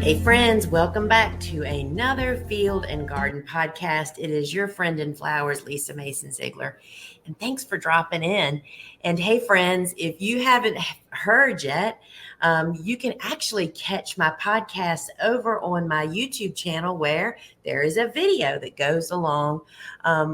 Hey friends, welcome back to another Field and Garden podcast. It is your friend in flowers, Lisa Mason Ziegler, and thanks for dropping in. And hey friends, if you haven't heard yet, you can actually catch my podcast over on my YouTube channel where there is a video that goes along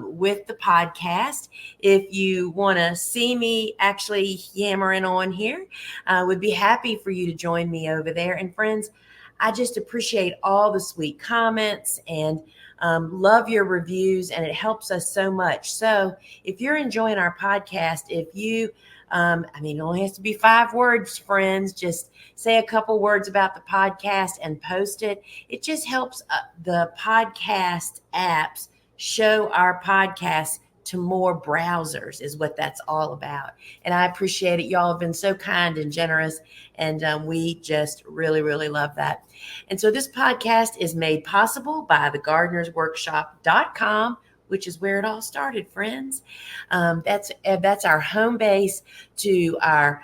with the podcast. If you want to see me actually yammering on here, I would be happy for you to join me over there. And friends, I just appreciate all the sweet comments and love your reviews, and it helps us so much. So if you're enjoying our podcast, if you, it only has to be 5 words, friends, just say a couple words about the podcast and post it. It just helps the podcast apps show our podcast to more browsers is what that's all about. And I appreciate it. Y'all have been so kind and generous, and we just really, really love that. And so this podcast is made possible by thegardenersworkshop.com, which is where it all started, friends. That's our home base to our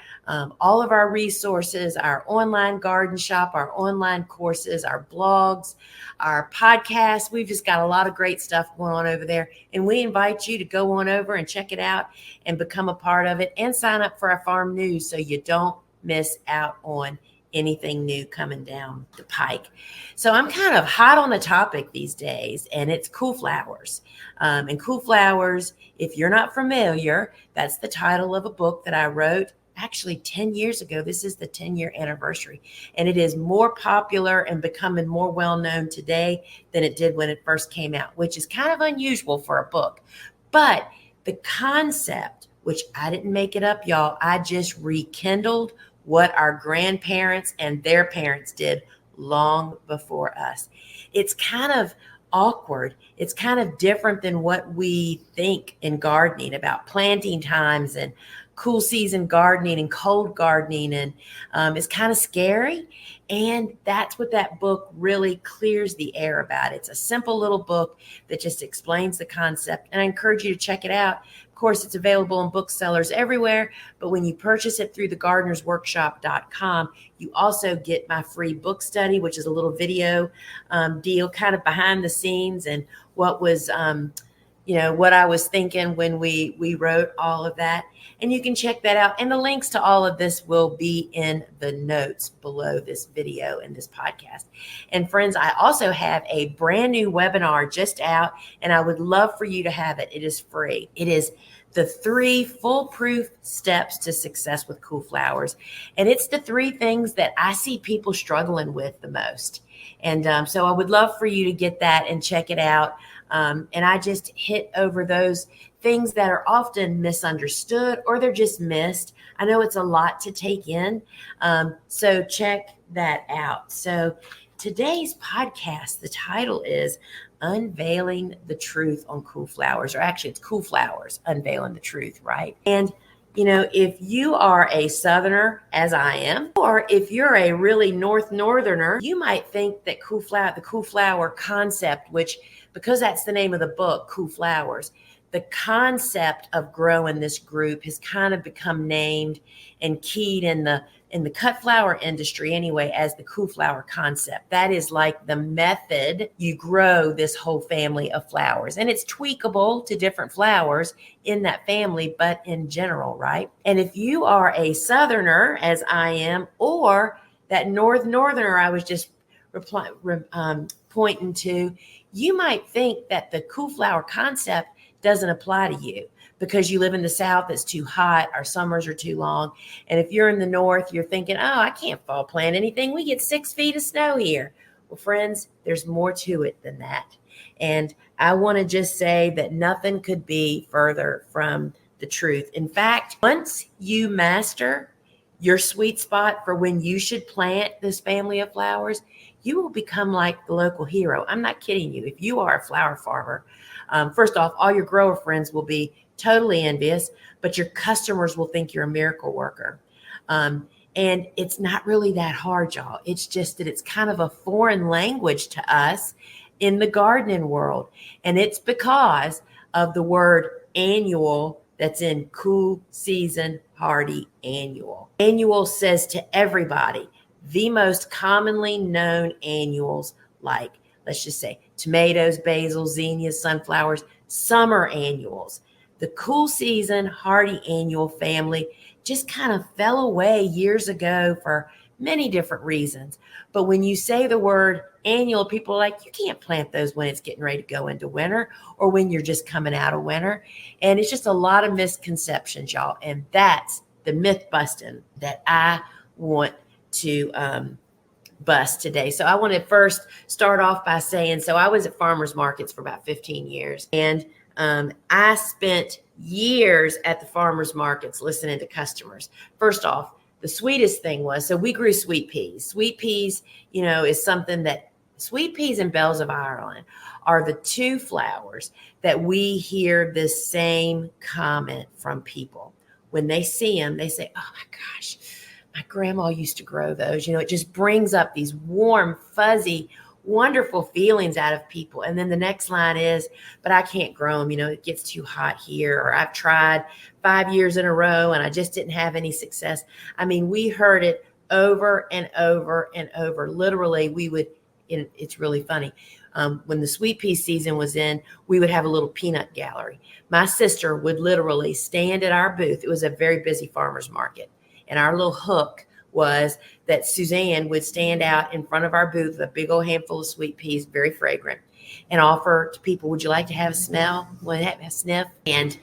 all of our resources, our online garden shop, our online courses, our blogs, our podcasts. We've just got a lot of great stuff going on over there. And we invite you to go on over and check it out and become a part of it and sign up for our farm news so you don't miss out on anything new coming down the pike. So I'm kind of hot on the topic these days, and it's cool flowers. And cool flowers, if you're not familiar, that's the title of a book that I wrote actually 10 years ago. This is the 10-year anniversary, and it is more popular and becoming more well-known today than it did when it first came out, which is kind of unusual for a book. But the concept, which I didn't make it up, y'all, I just rekindled what our grandparents and their parents did long before us. It's kind of awkward. It's kind of different than what we think in gardening about planting times and cool season gardening and cold gardening. And it's kind of scary. And that's what that book really clears the air about. It's a simple little book that just explains the concept. And I encourage you to check it out. Of course, it's available in booksellers everywhere, but when you purchase it through thegardenersworkshop.com, you also get my free book study, which is a little video deal kind of behind the scenes and what was, what I was thinking when we wrote all of that. And you can check that out. And the links to all of this will be in the notes below this video and this podcast. And friends, I also have a brand new webinar just out, and I would love for you to have it. It is free. It is the 3 foolproof steps to success with cool flowers. And it's the 3 things that I see people struggling with the most. And so I would love for you to get that and check it out. And I just hit over those things that are often misunderstood or they're just missed. I know it's a lot to take in. So check that out. So today's podcast, the title is Unveiling the Truth on Cool Flowers, or actually it's Cool Flowers, Unveiling the Truth, right? And if you are a Southerner, as I am, or if you're a really Northerner, you might think that the cool flower concept, which, because that's the name of the book, Cool Flowers, the concept of growing this group has kind of become named and keyed in the cut flower industry anyway as the cool flower concept. That is like the method you grow this whole family of flowers. And it's tweakable to different flowers in that family, but in general, right? And if you are a Southerner, as I am, or that Northerner I was just pointing to, you might think that the cool flower concept doesn't apply to you because you live in the South, it's too hot, our summers are too long. And if you're in the North, you're thinking, oh, I can't fall plant anything. We get 6 feet of snow here. Well, friends, there's more to it than that. And I want to just say that nothing could be further from the truth. In fact, once you master your sweet spot for when you should plant this family of flowers, you will become like the local hero. I'm not kidding you. If you are a flower farmer, first off, all your grower friends will be totally envious, but your customers will think you're a miracle worker. And it's not really that hard, y'all. It's just that it's kind of a foreign language to us in the gardening world. And it's because of the word annual that's in cool season hardy annual. Annual says to everybody, the most commonly known annuals, like, let's just say, tomatoes, basil, zinnias, sunflowers, summer annuals. The cool season hardy annual family just kind of fell away years ago for many different reasons. But when you say the word annual, people are like, you can't plant those when it's getting ready to go into winter or when you're just coming out of winter. And it's just a lot of misconceptions, y'all. And that's the myth busting that I want to bust today. So I want to first start off by saying, so I was at farmers markets for about 15 years, and I spent years at the farmers markets listening to customers. First off, the sweetest thing was, so we grew sweet peas. Sweet peas, is something that sweet peas and bells of Ireland are the two flowers that we hear the same comment from people. When they see them, they say, oh my gosh, my grandma used to grow those. It just brings up these warm, fuzzy, wonderful feelings out of people. And then the next line is, but I can't grow them. It gets too hot here, or I've tried 5 years in a row and I just didn't have any success. I mean, we heard it over and over and over. Literally, it's really funny. When the sweet pea season was in, we would have a little peanut gallery. My sister would literally stand at our booth. It was a very busy farmer's market. And our little hook was that Suzanne would stand out in front of our booth with a big old handful of sweet peas, very fragrant, and offer to people, would you like to have a smell? Want to have a sniff? And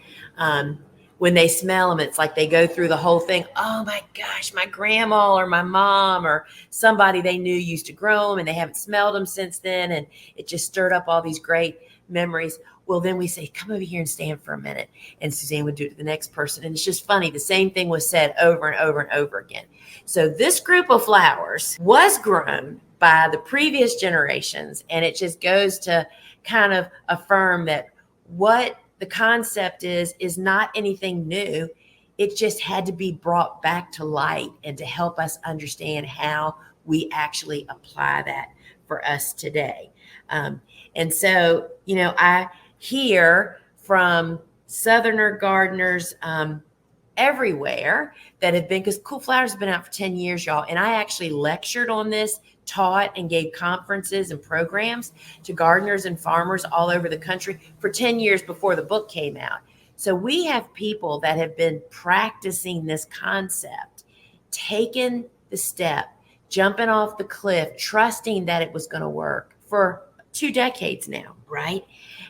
when they smell them, it's like they go through the whole thing. Oh my gosh, my grandma or my mom or somebody they knew used to grow them and they haven't smelled them since then. And it just stirred up all these great memories. Well, then we say, come over here and stand for a minute. And Suzanne would do it to the next person. And it's just funny. The same thing was said over and over and over again. So this group of flowers was grown by the previous generations. And it just goes to kind of affirm that what the concept is not anything new. It just had to be brought back to light and to help us understand how we actually apply that for us today. And so, I hear from Southerner gardeners everywhere that have been, because Cool Flowers has been out for 10 years, y'all. And I actually lectured on this, taught and gave conferences and programs to gardeners and farmers all over the country for 10 years before the book came out. So we have people that have been practicing this concept, taking the step, jumping off the cliff, trusting that it was going to work for 2 decades now, right?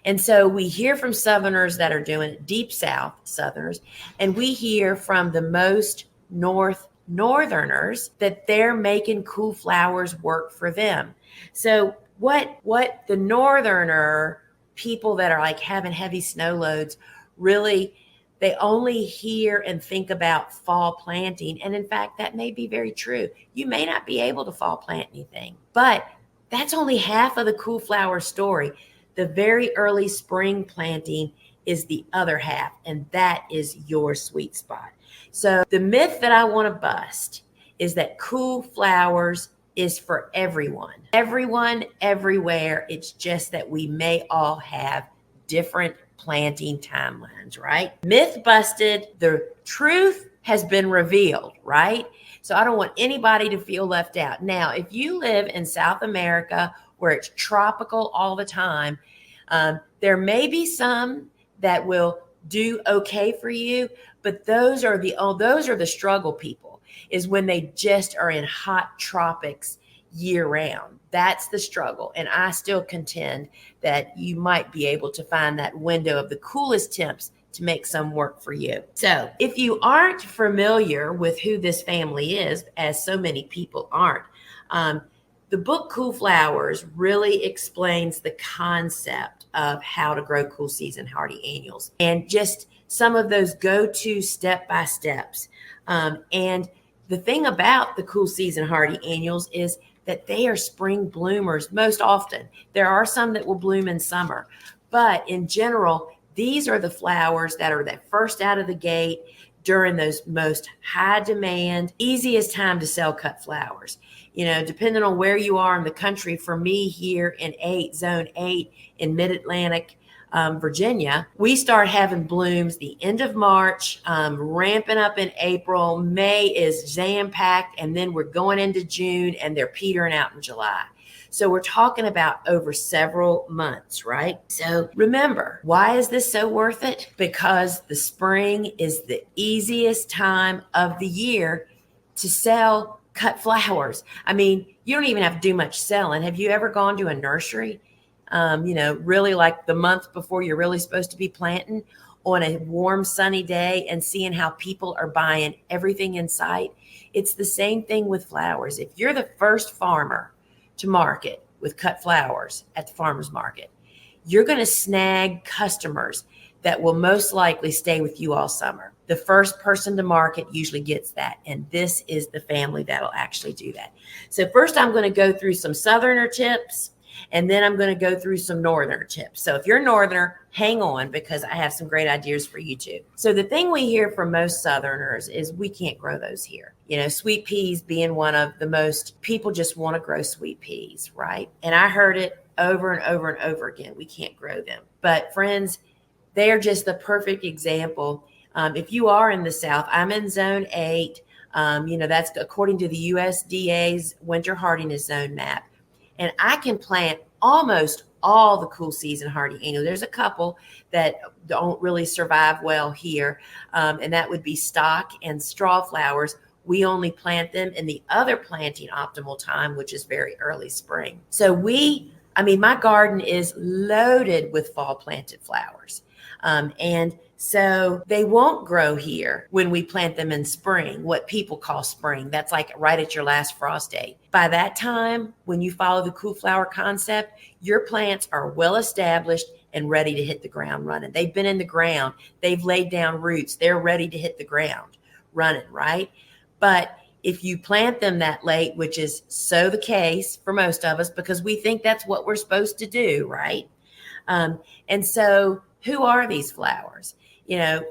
And so we hear from Southerners that are doing it, deep South Southerners, and we hear from the most Northerners that they're making Cool Flowers work for them. So what the Northerner people that are like having heavy snow loads, really, they only hear and think about fall planting. And in fact, that may be very true. You may not be able to fall plant anything, but that's only half of the Cool Flower story. The very early spring planting is the other half, and that is your sweet spot. So the myth that I want to bust is that Cool Flowers is for everyone. Everyone, everywhere. It's just that we may all have different planting timelines, right? Myth busted. The truth has been revealed, right? So I don't want anybody to feel left out. Now, if you live in South America where it's tropical all the time, there may be some that will do okay for you, but those are the struggle people, is when they just are in hot tropics year round. That's the struggle. And I still contend that you might be able to find that window of the coolest temps to make some work for you. So if you aren't familiar with who this family is, as so many people aren't, the book Cool Flowers really explains the concept of how to grow cool season hardy annuals and just some of those go-to step-by-steps. And the thing about the cool season hardy annuals is that they are spring bloomers most often. There are some that will bloom in summer, but in general, these are the flowers that are that first out of the gate during those most high demand, easiest time to sell cut flowers. Depending on where you are in the country, for me here in zone 8 in mid-Atlantic, Virginia, we start having blooms the end of March, ramping up in April. May is jam-packed, and then we're going into June, and they're petering out in July. So we're talking about over several months, right? So remember, why is this so worth it? Because the spring is the easiest time of the year to sell cut flowers. I mean, you don't even have to do much selling. Have you ever gone to a nursery, really like the month before you're really supposed to be planting on a warm, sunny day and seeing how people are buying everything in sight? It's the same thing with flowers. If you're the first farmer to market with cut flowers at the farmer's market, you're going to snag customers that will most likely stay with you all summer. The first person to market usually gets that. And this is the family that'll actually do that. So first I'm going to go through some Southerner tips, and then I'm going to go through some Northerner tips. So if you're Northerner, hang on, because I have some great ideas for you too. So the thing we hear from most Southerners is we can't grow those here. Sweet peas being one of the most, people just want to grow sweet peas, right? And I heard it over and over and over again. We can't grow them. But friends, they are just the perfect example. If you are in the South, I'm in zone 8. That's according to the USDA's winter hardiness zone map. And I can plant almost all the cool season hardy annuals. There's a couple that don't really survive well here, and that would be stock and straw flowers. We only plant them in the other planting optimal time, which is very early spring. So my garden is loaded with fall planted flowers. And so they won't grow here when we plant them in spring, what people call spring. That's like right at your last frost date. By that time, when you follow the cool flower concept, your plants are well established and ready to hit the ground running. They've been in the ground. They've laid down roots. They're ready to hit the ground running, right? But if you plant them that late, which is so the case for most of us, because we think that's what we're supposed to do, right? And so who are these flowers?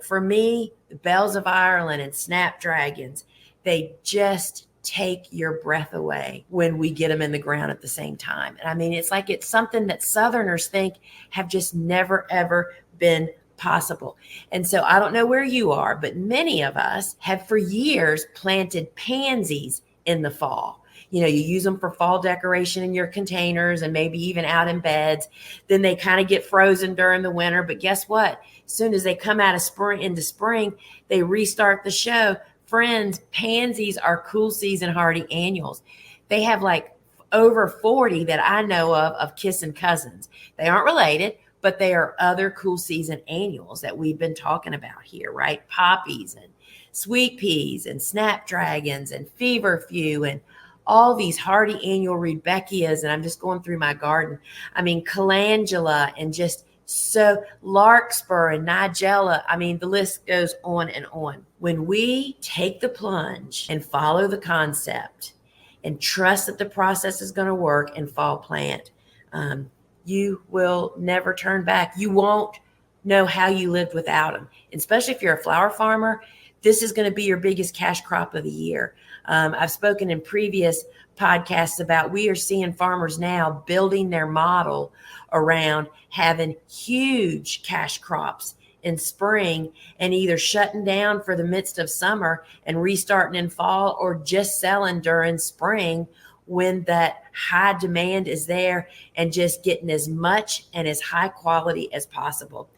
For me, the bells of Ireland and snapdragons, they just take your breath away when we get them in the ground at the same time. And it's something that Southerners think have just never, ever been possible. And so I don't know where you are, but many of us have for years planted pansies in the fall. You use them for fall decoration in your containers and maybe even out in beds. Then they kind of get frozen during the winter. But guess what? As soon as they come out of spring into spring, they restart the show. Friends, pansies are cool season hardy annuals. They have like over 40 that I know of kissing cousins. They aren't related, but they are other cool season annuals that we've been talking about here, right? Poppies and sweet peas and snapdragons and feverfew and all these hardy annual rudbeckias. And I'm just going through my garden. Calendula and just so larkspur and nigella. The list goes on and on. When we take the plunge and follow the concept and trust that the process is going to work and fall plant, you will never turn back. You won't know how you lived without them. Especially if you're a flower farmer, this is going to be your biggest cash crop of the year. I've spoken in previous podcasts about we are seeing farmers now building their model around having huge cash crops in spring and either shutting down for the midst of summer and restarting in fall, or just selling during spring when that high demand is there, and just getting as much and as high quality as possible.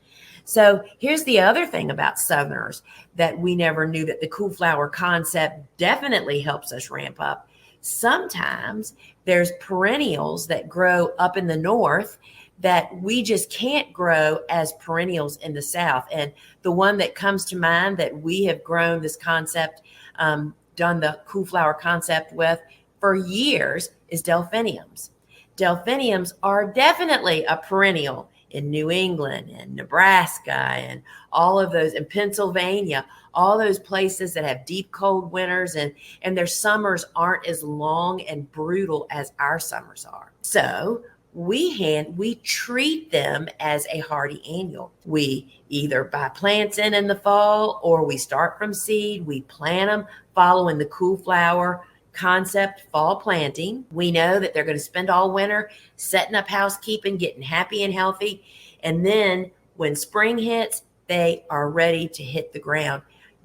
So here's the other thing about Southerners that we never knew, that the cool flower concept definitely helps us ramp up. Sometimes there's perennials that grow up in the north that we just can't grow as perennials in the south. And the one that comes to mind that we have grown this concept, done the cool flower concept with for years, is delphiniums. Delphiniums are definitely a perennial in New England and Nebraska and all of those, in Pennsylvania, all those places that have deep cold winters, and their summers aren't as long and brutal as our summers are. So we treat them as a hardy annual. We either buy plants in the fall, or we start from seed. We plant them following the cool flower concept fall planting. We know that they're going to spend all winter setting up housekeeping, getting happy and healthy. And then when spring hits, they are ready to hit the ground.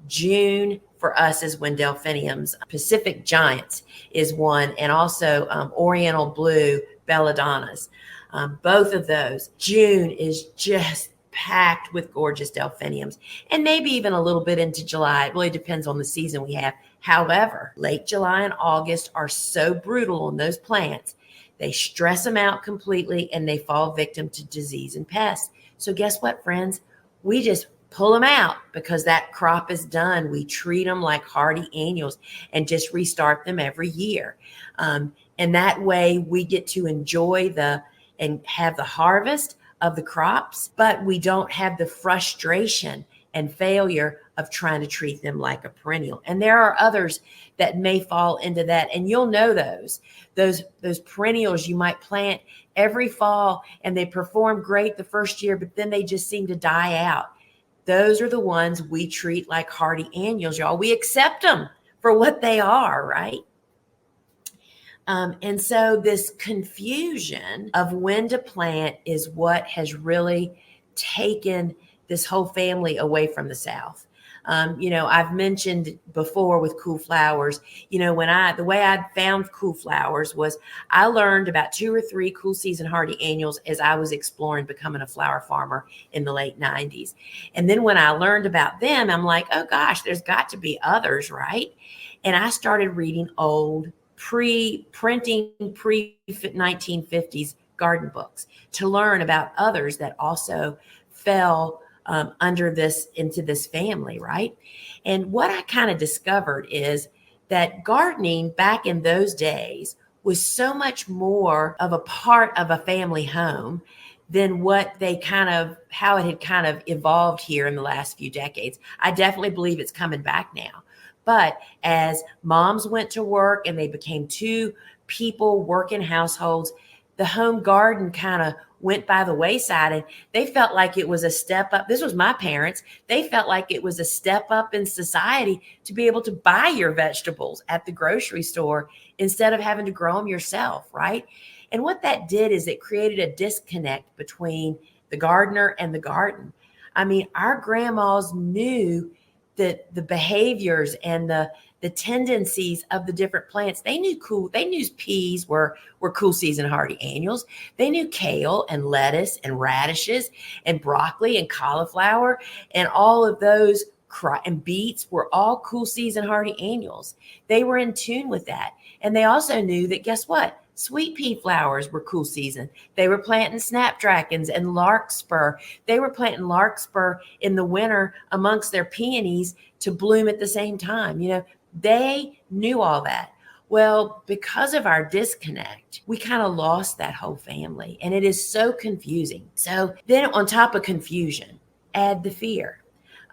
June for us is when delphiniums, Pacific Giants is one, and also Oriental Blue belladonnas. Both of those. June is just packed with gorgeous delphiniums, and maybe even a little bit into July. It really depends on the season we have. However, late July and August are so brutal on those plants. They stress them out completely and they fall victim to disease and pests. So guess what, friends? We just pull them out because that crop is done. We treat them like hardy annuals and just restart them every year. And that way we get to enjoy and have the harvest of the crops, but we don't have the frustration and failure of trying to treat them like a perennial. And there are others that may fall into that. And you'll know those perennials you might plant every fall and they perform great the first year, but then they just seem to die out. Those are the ones we treat like hardy annuals, y'all. We accept them for what they are, right? And so this confusion of when to plant is what has really taken this whole family away from the South. I've mentioned before with cool flowers, the way I found cool flowers was I learned about 2 or 3 cool season hardy annuals as I was exploring becoming a flower farmer in the late 90s. And then when I learned about them, I'm like, oh gosh, there's got to be others, right? And I started reading old pre-printing, pre-1950s garden books to learn about others that also fell into this family, right? And what I kind of discovered is that gardening back in those days was so much more of a part of a family home than how it had kind of evolved here in the last few decades. I definitely believe it's coming back now. But as moms went to work and they became 2 people working households, the home garden kind of went by the wayside, and they felt like it was a step up. This was my parents. They felt like it was a step up in society to be able to buy your vegetables at the grocery store instead of having to grow them yourself, right? And what that did is it created a disconnect between the gardener and the garden. I mean, our grandmas knew that the behaviors and the tendencies of the different plants. They knew peas were cool season hardy annuals. They knew kale and lettuce and radishes and broccoli and cauliflower and all of those and beets were all cool season hardy annuals. They were in tune with that. And they also knew that, guess what? Sweet pea flowers were cool season. They were planting snapdragons and larkspur. They were planting larkspur in the winter amongst their peonies to bloom at the same time. They knew all that. Well, because of our disconnect, we kind of lost that whole family, and it is so confusing. So then on top of confusion, add the fear.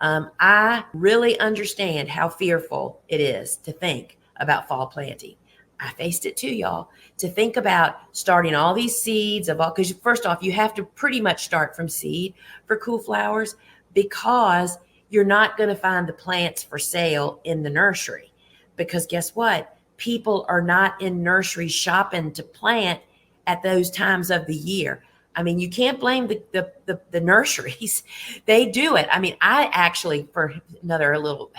I really understand how fearful it is to think about fall planting. I faced it too, y'all, to think about starting all these seeds because first off, you have to pretty much start from seed for cool flowers because you're not going to find the plants for sale in the nursery. Because guess what? People are not in nurseries shopping to plant at those times of the year. I mean, you can't blame the nurseries. They do it. I mean, I actually, for another little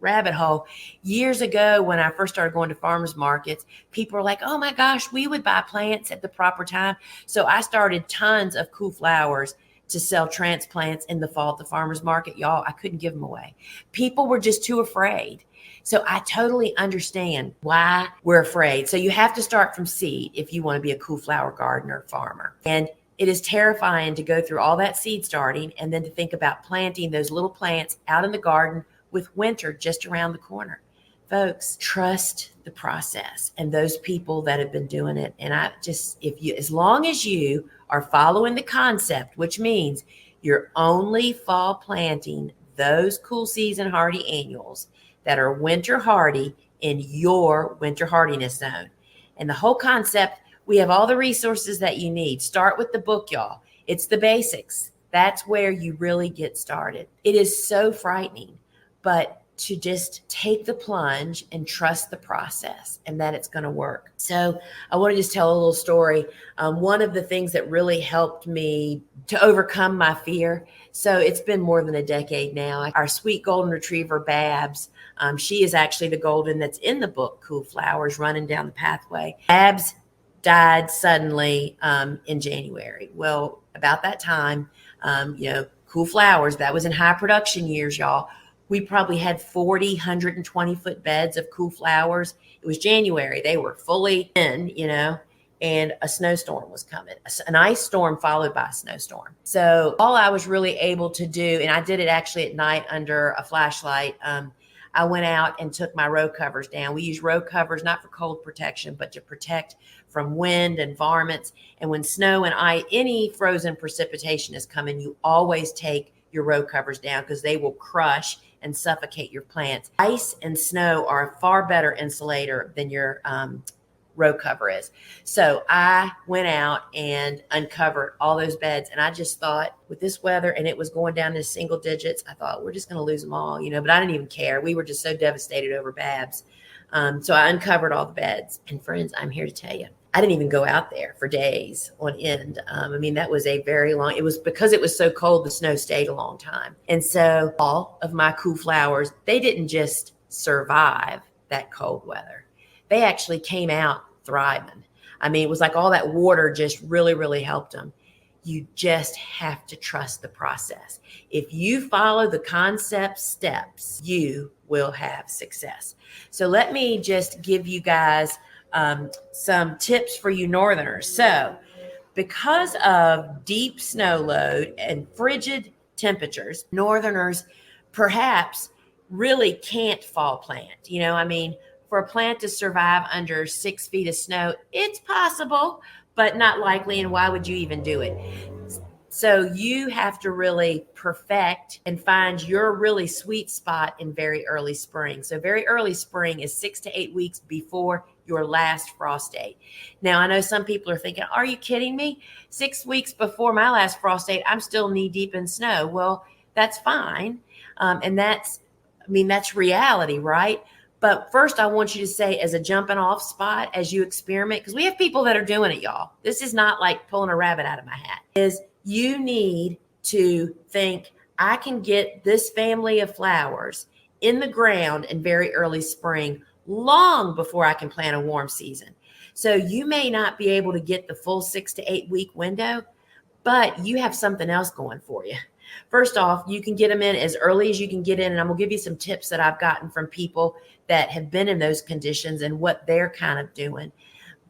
rabbit hole, years ago when I first started going to farmers markets, people were like, oh my gosh, we would buy plants at the proper time. So I started tons of cool flowers to sell transplants in the fall at the farmers market. Y'all, I couldn't give them away. People were just too afraid. So I totally understand why we're afraid. So you have to start from seed if you want to be a cool flower gardener farmer. And it is terrifying to go through all that seed starting and then to think about planting those little plants out in the garden with winter just around the corner. Folks, trust the process and those people that have been doing it. And as long as you are following the concept, which means you're only fall planting those cool season hardy annuals that are winter hardy in your winter hardiness zone. And the whole concept, we have all the resources that you need. Start with the book, y'all. It's the basics. That's where you really get started. It is so frightening, but to just take the plunge and trust the process and that it's going to work. So I want to just tell a little story. One of the things that really helped me to overcome my fear. So it's been more than a decade now. Our sweet golden retriever, Babs, she is actually the golden that's in the book, Cool Flowers, running down the pathway. Babs died suddenly in January. Well, about that time, Cool Flowers, that was in high production years, y'all. We probably had 40, 120-foot beds of Cool Flowers. It was January. They were fully in, and a snowstorm was coming, an ice storm followed by a snowstorm. So all I was really able to do, and I did it actually at night under a flashlight, I went out and took my row covers down. We use row covers not for cold protection, but to protect from wind and varmints. And when snow and any frozen precipitation is coming, you always take your row covers down because they will crush and suffocate your plants. Ice and snow are a far better insulator than your row cover is. So I went out and uncovered all those beds. And I just thought, with this weather and it was going down to single digits, I thought we're just going to lose them all, but I didn't even care. We were just so devastated over Babs. So I uncovered all the beds. And friends, I'm here to tell you, I didn't even go out there for days on end. That was a very long, it was because it was so cold, the snow stayed a long time. And so all of my Cool Flowers, they didn't just survive that cold weather. They actually came out thriving. It was like all that water just really, really helped them. You just have to trust the process. If you follow the concept steps, you will have success. So let me just give you guys some tips for you northerners. So because of deep snow load and frigid temperatures, northerners perhaps really can't fall plant. For a plant to survive under 6 feet of snow, it's possible, but not likely. And why would you even do it? So you have to really perfect and find your really sweet spot in very early spring. So very early spring is 6 to 8 weeks before your last frost date. Now, I know some people are thinking, are you kidding me? 6 weeks before my last frost date, I'm still knee deep in snow. Well, that's fine. And that's reality, right? But first, I want you to say, as a jumping off spot, as you experiment, because we have people that are doing it, y'all. This is not like pulling a rabbit out of my hat. Is you need to think, I can get this family of flowers in the ground in very early spring, long before I can plant a warm season. So you may not be able to get the full 6 to 8 week window, but you have something else going for you. First off, you can get them in as early as you can get in. And I'm going to give you some tips that I've gotten from people that have been in those conditions and what they're kind of doing.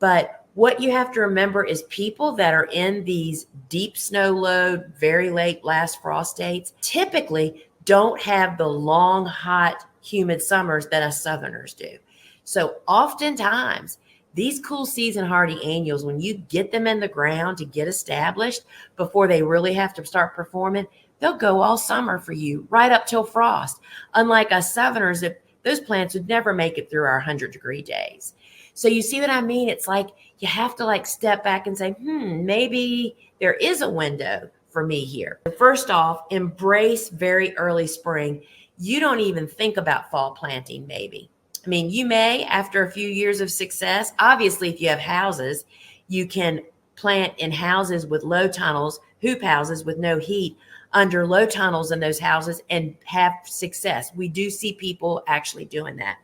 But what you have to remember is people that are in these deep snow load, very late last frost dates, typically don't have the long, hot, humid summers that us Southerners do. So oftentimes, these cool season hardy annuals, when you get them in the ground to get established before they really have to start performing, they'll go all summer for you, right up till frost. Unlike us Southerners, those plants would never make it through our 100-degree days. So you see what I mean? It's like you have to step back and say, maybe there is a window for me here. First off, embrace very early spring. You don't even think about fall planting, maybe. You may, after a few years of success. Obviously, if you have houses, you can plant in houses with low tunnels, hoop houses with no heat, under low tunnels in those houses and have success. We do see people actually doing that.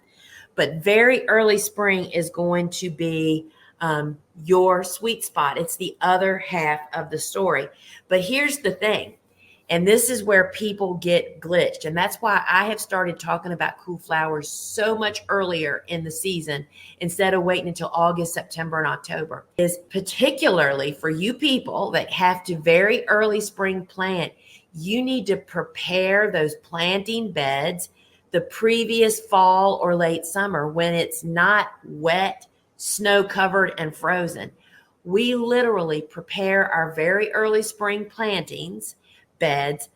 But very early spring is going to be your sweet spot. It's the other half of the story. But here's the thing. And this is where people get glitched. And that's why I have started talking about Cool Flowers so much earlier in the season instead of waiting until August, September, and October. Is particularly for you people that have to very early spring plant, you need to prepare those planting beds the previous fall or late summer when it's not wet, snow covered, and frozen. We literally prepare our very early spring plantings beds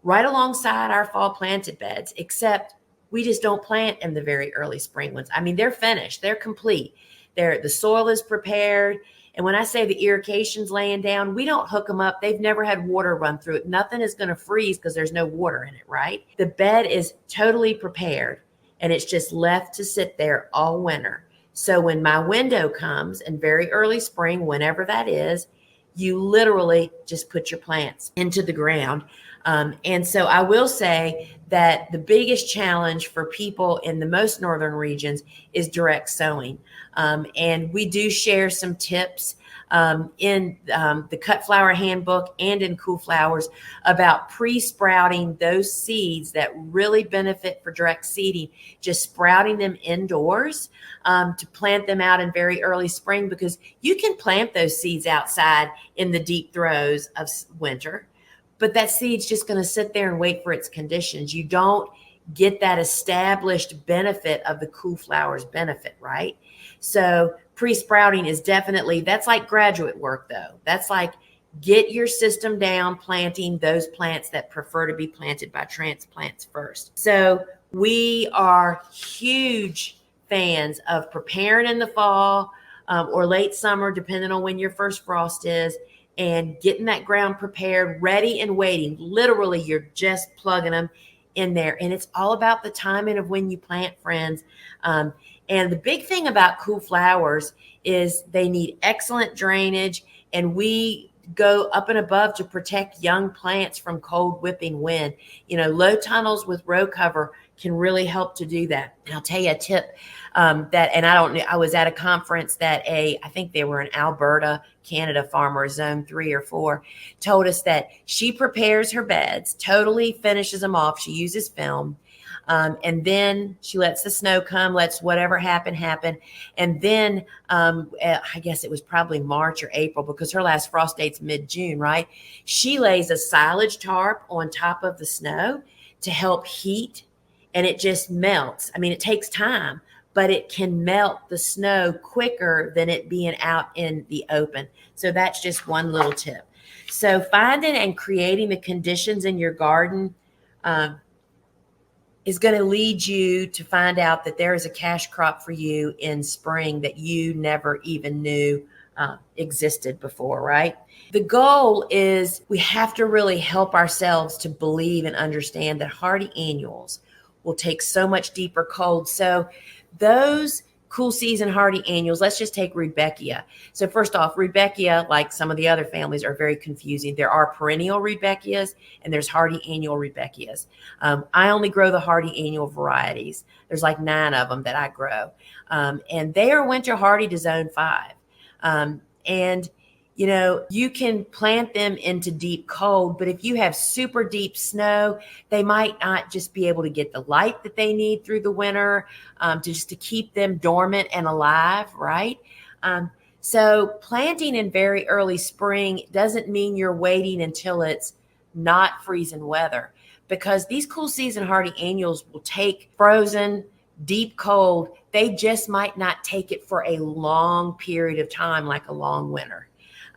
right alongside our fall planted beds, except we just don't plant in the very early spring ones. They're finished, they're complete. The soil is prepared And when I say the irrigation's laying down, we don't hook them up. They've never had water run through it. Nothing is going to freeze because there's no water in it, right? The bed is totally prepared and it's just left to sit there all winter. So when my window comes in very early spring, whenever that is, you literally just put your plants into the ground. And so I will say that the biggest challenge for people in the most northern regions is direct sowing. And we do share some tips in the Cut Flower Handbook and in Cool Flowers about pre-sprouting those seeds that really benefit for direct seeding, just sprouting them indoors to plant them out in very early spring, because you can plant those seeds outside in the deep throes of winter, but that seed's just going to sit there and wait for its conditions. You don't get that established benefit of the Cool Flowers benefit, right? So pre-sprouting is definitely, that's like graduate work though. That's like get your system down, planting those plants that prefer to be planted by transplants first. So we are huge fans of preparing in the fall or late summer, depending on when your first frost is, and getting that ground prepared, ready and waiting. Literally, you're just plugging them in there. And it's all about the timing of when you plant, friends. And the big thing about Cool Flowers is they need excellent drainage, and we go up and above to protect young plants from cold whipping wind. You know, low tunnels with row cover can really help to do that. And I'll tell you a tip I was at a conference that I think they were in Alberta, Canada farmer, zone 3 or 4, told us that she prepares her beds, totally finishes them off. She uses film. And then she lets the snow come, lets whatever happen. And then I guess it was probably March or April, because her last frost date's mid-June, right? She lays a silage tarp on top of the snow to help heat, and it just melts. I mean, it takes time, but it can melt the snow quicker than it being out in the open. So that's just one little tip. So finding and creating the conditions in your garden is going to lead you to find out that there is a cash crop for you in spring that you never even knew existed before, right? The goal is we have to really help ourselves to believe and understand that hardy annuals will take so much deeper cold. So those cool season hardy annuals, let's just take Rudbeckia. So first off, Rudbeckia, like some of the other families, are very confusing. There are perennial Rudbeckias and there's hardy annual Rudbeckias. I only grow the hardy annual varieties. There's like 9 of them that I grow. And they are winter hardy to zone 5. And you know, you can plant them into deep cold, but if you have super deep snow, they might not just be able to get the light that they need through the winter to keep them dormant and alive, right? So planting in very early spring doesn't mean you're waiting until it's not freezing weather, because these cool season hardy annuals will take frozen, deep cold. They just might not take it for a long period of time, like a long winter.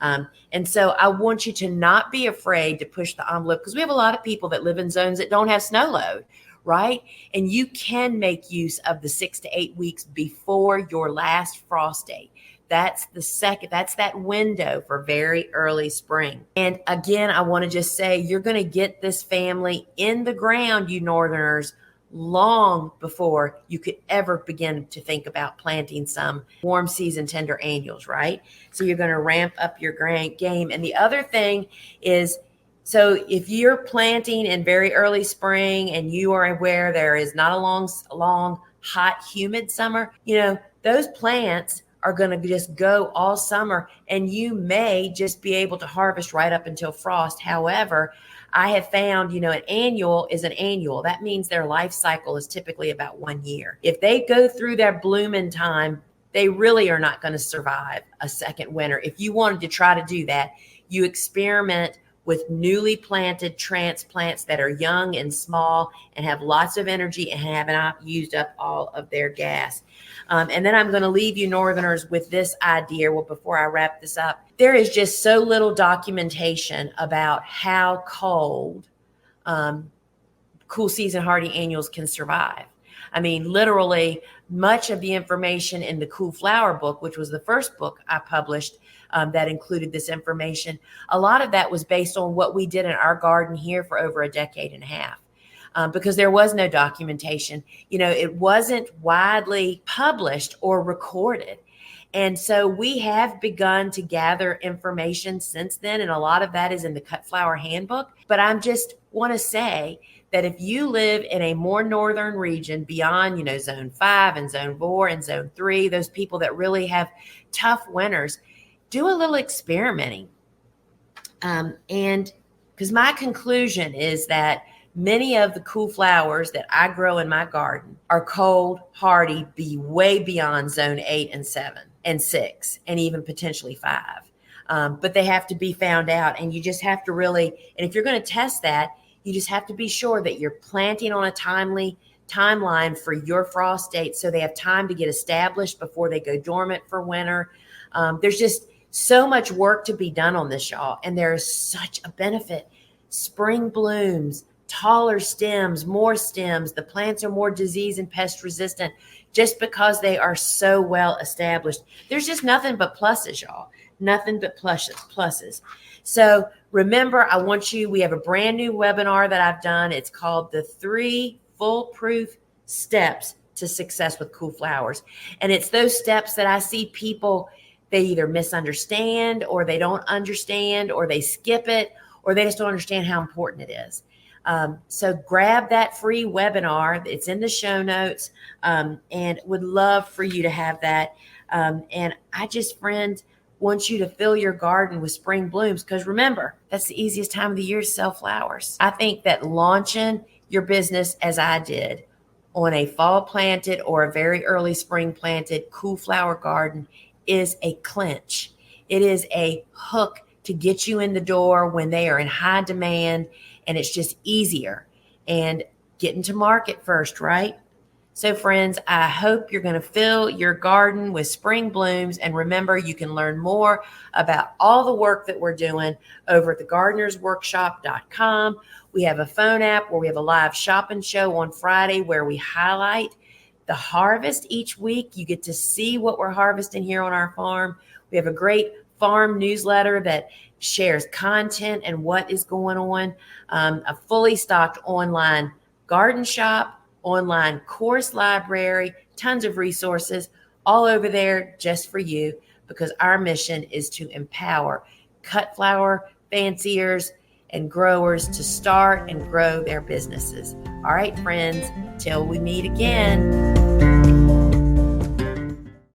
And so I want you to not be afraid to push the envelope, because we have a lot of people that live in zones that don't have snow load, right? And you can make use of the 6 to 8 weeks before your last frost date. That's that window for very early spring. And again, I want to just say, you're going to get this family in the ground, you Northerners, long before you could ever begin to think about planting some warm season tender annuals, right? So you're going to ramp up your game. And the other thing is, so if you're planting in very early spring and you are aware there is not a long, hot, humid summer, you know, those plants are going to just go all summer, and you may just be able to harvest right up until frost. However, I have found, you know, an annual is an annual. That means their life cycle is typically about 1 year. If they go through their blooming time, they really are not going to survive a second winter. If you wanted to try to do that, you experiment with newly planted transplants that are young and small and have lots of energy and have not used up all of their gas. And then I'm going to leave you Northerners with this idea. Well, before I wrap this up, there is just so little documentation about how cold cool season hardy annuals can survive. I mean, literally, much of the information in the Cool Flower book, which was the first book I published that included this information, a lot of that was based on what we did in our garden here for over a decade and a half. Because there was no documentation. It wasn't widely published or recorded. And so we have begun to gather information since then. And a lot of that is in the Cut Flower Handbook. But I just want to say that if you live in a more northern region beyond, zone 5 and zone 4 and zone 3, those people that really have tough winters, do a little experimenting. And because my conclusion is that many of the cool flowers that I grow in my garden are cold, hardy, be way beyond zone 8 and 7 and 6, and even potentially 5. But they have to be found out, and you just have to really, and if you're going to test that, you just have to be sure that you're planting on a timely timeline for your frost date so they have time to get established before they go dormant for winter. There's just so much work to be done on this, y'all, and there is such a benefit. Spring blooms, taller stems, more stems. The plants are more disease and pest resistant just because they are so well established. There's just nothing but pluses, y'all. Nothing but pluses. So remember, we have a brand new webinar that I've done. It's called the 3 Foolproof Steps to Success with Cool Flowers. And it's those steps that I see people, they either misunderstand or they don't understand or they skip it or they just don't understand how important it is. So grab that free webinar. It's in the show notes, and would love for you to have that. And I just, friends, want you to fill your garden with spring blooms because remember, that's the easiest time of the year to sell flowers. I think that launching your business as I did on a fall planted or a very early spring planted cool flower garden is a clinch. It is a hook to get you in the door when they are in high demand. And it's just easier and getting to market first, right? So friends, I hope you're going to fill your garden with spring blooms. And remember, you can learn more about all the work that we're doing over at thegardenersworkshop.com. We have a phone app where we have a live shopping show on Friday where we highlight the harvest each week. You get to see what we're harvesting here on our farm. We have a great farm newsletter that shares content and what is going on, a fully stocked online garden shop, online course library, tons of resources all over there just for you because our mission is to empower cut flower fanciers and growers to start and grow their businesses. All right, friends, till we meet again.